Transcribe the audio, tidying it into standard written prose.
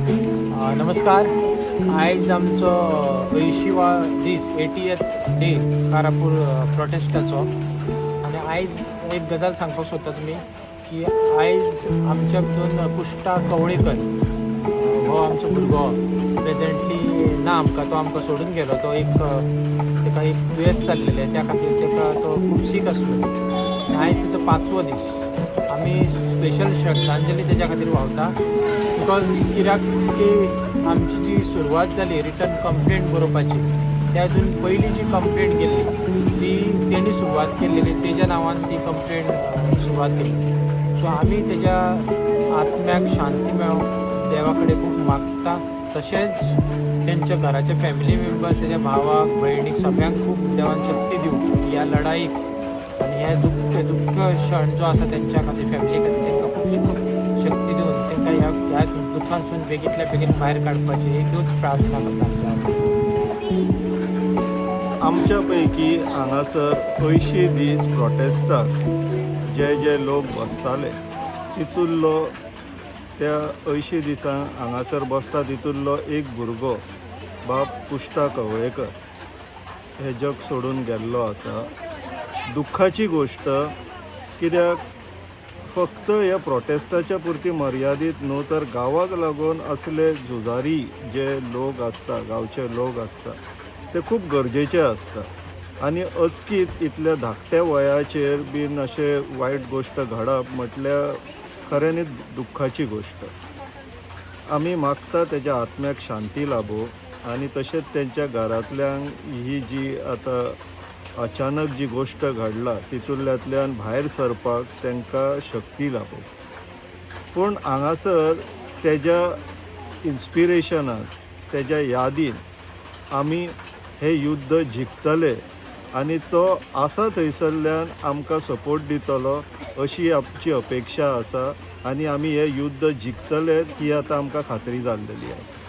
नमस्कार. आयज आमचो 80वा दीस 80th डे कारापूर प्रोटेस्टाचो. आनी आयज एक गजाल सांगपाक सोदता तुमी की आयज आमच्या भितून पुष्टा कवळेकर हो आमचो भुरगो प्रेझेंटली ना आमकां. तो आमकां सोडून गेलो. तो ताका एक दुयेंस जाल्लेलें, त्या खातीर ताका तो खूब सीक आसलो. आनी आयज ताचो 5वो दीस. आमी स्पेशल श्रद्धांजली ताच्या खातीर व्हांवता. बिकॉज कित्याक की आमची जी सुरवात जाली रिटर्न कंप्लेंट बरोवपाची, त्यातून पयली जी कंप्लेंट गेल्ली ती तेणी सुरवात केल्लेली, तेज्या नांवान ती कंप्लेंट सुरवात केली. सो आमी तेज्या आत्म्याक शांती मेळो देवा कडेन खूब मागता. तशेंच तेंच्या घराचे फॅमिली मेंबर्स, तेज्या भावाक भयणीक सगळ्यांक खूब देवान शक्ती दिवं ह्या लढाईक. आनी हे दुख्ख क्षण जो आसा तेंच्या खातीर फॅमिली खातीर तांकां खूब शक्ती दिवन तांकां ह्या दुख्खांसून बेगींतल्या बेगीन भायर काडपाची एकूच प्रार्थना करता. आमच्या पैकी हांगासर 80 दीस प्रोटेस्टाक जे लोक बसताले तितूंतलो त्या 80 दिसांक हांगासर बसता तितूंतलो एक भुरगो बाब पुष्टा कवळेकर हे जग सोडून गेल्लो आसा. दुख्खाची गोश्ट, कित्याक फक्त ह्या प्रोटेस्टाच्या पुरती मर्यादीत न्हू, तर गांवाक लागून असले झुजारी जे लोक आसता, गांवचे लोक आसता, ते खूब गरजेचे आसता. आनी अचकीत इतल्या धाकट्या वयाचेर बीन अशें वायट गोश्ट घडप म्हटल्यार खऱ्यांनीच दुख्खाची गोश्ट. आमी मागता तेज्या आत्म्याक शांती लाभो आनी तशेंच तेंच्या घरांतल्यांक ही जी आतां अचानक जी गोश्ट घडला तितूंतल्यान भायर सरपाक तांकां शक्ती लाभो. पूण हांगासर तेज्या इन्स्पिरेशनाक, तेज्या यादीन आमी हे युद्ध जिखतले आनी तो आसा थंयसरल्यान आमकां सपोर्ट दितलो अशी आमची अपेक्षा आसा. आनी आमी हे युद्ध जिखतले ही आतां आमकां खात्री जाल्लेली आसा.